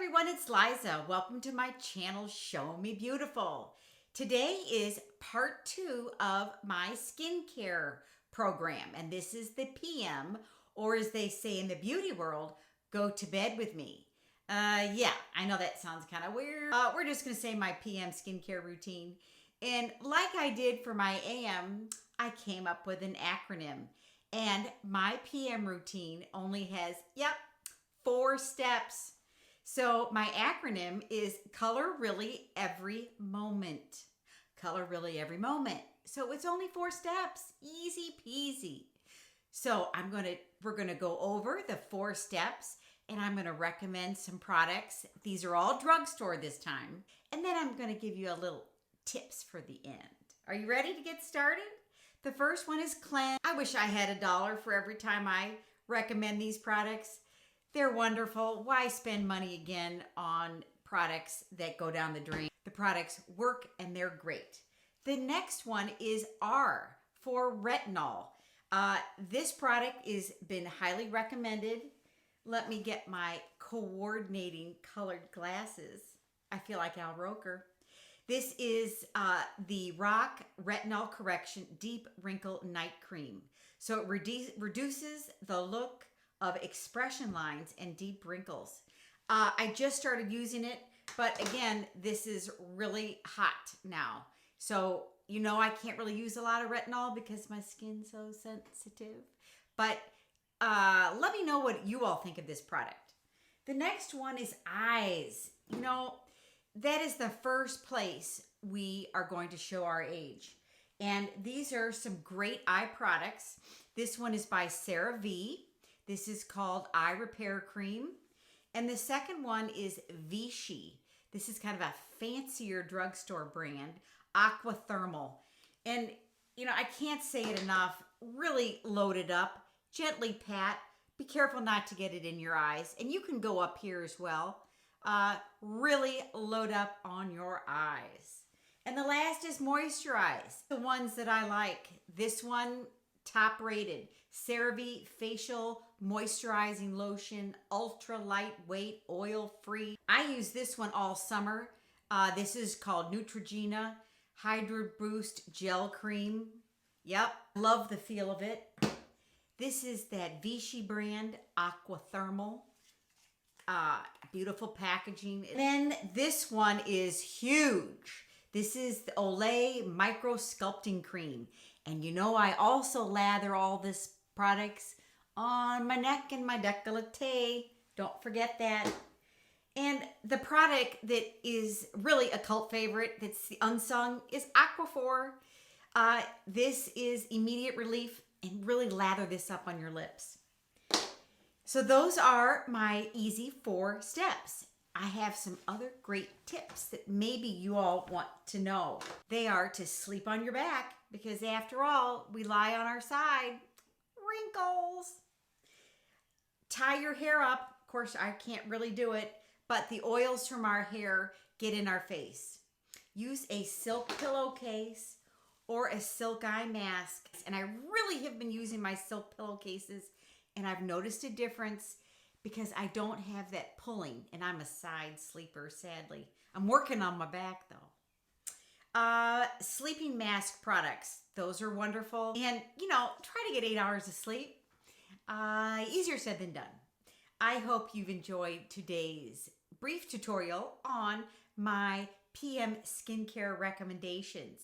everyone, it's Liza. Welcome to my channel, Show Me Beautiful. Today is part 2 of my skincare program, and this is the PM, or as they say in the beauty world, go to bed with me. Yeah, I know that sounds kind of weird. We're just gonna say my PM skincare routine. And like I did for my AM, I came up with an acronym. And my PM routine only has, 4 steps. So my acronym is Color Really Every Moment. Color Really Every Moment. So it's only 4 steps. Easy peasy. So we're gonna go over the 4 steps, and I'm gonna recommend some products. These are all drugstore this time. And then I'm gonna give you a little tips for the end. Are you ready to get started? The first one is cleanse. I wish I had $1 for every time I recommend these products. They're wonderful. Why spend money again on products that go down the drain? The products work and they're great. The next one is R for retinol. This product has been highly recommended. Let me get my coordinating colored glasses. I feel like Al Roker. This is the Rock Retinol Correction Deep Wrinkle Night Cream. So it reduces the look of expression lines and deep wrinkles. I just started using it, but again, this is really hot now. So, you know, I can't really use a lot of retinol because my skin's so sensitive. But let me know what you all think of this product. The next one is eyes. You know, that is the first place we are going to show our age. And these are some great eye products. This one is by Cerave. This is called Eye Repair Cream. And the second one is VICHY. This is kind of a fancier drugstore brand, Aqua Thermale. And, you know, I can't say it enough. Really load it up, gently pat. Be careful not to get it in your eyes. And you can go up here as well. Really load up on your eyes. And the last is Moisturize. The ones that I like. This one, top rated. Cerave Facial Moisturizing Lotion, ultra lightweight, oil free. I use this one all summer. This is called Neutragena HydroBoost Gel Cream. Yep, love the feel of it. This is that Vichy brand, Aqua Thermale. Beautiful packaging. And then this one is huge. This is the OLAY Microsculpting Cream. And you know, I also lather all this products on my neck and my décolleté. Don't forget that. And the product that is really a cult favorite that's unsung is Aquaphor. This is immediate relief, and really lather this up on your lips. So those are my easy 4 steps. I have some other great tips that maybe you all want to know. They are to sleep on your back, because after all, we lie on our side. Wrinkles. Tie your hair up. Of course, I can't really do it, but the oils from our hair get in our face. Use a silk pillowcase or a silk eye mask. And I really have been using my silk pillowcases, and I've noticed a difference because I don't have that pulling, and I'm a side sleeper, sadly. I'm working on my back though. Sleeping mask products. Those are wonderful. And, you know, try to get 8 hours of sleep. Easier said than done. I hope you've enjoyed today's brief tutorial on my PM skincare recommendations.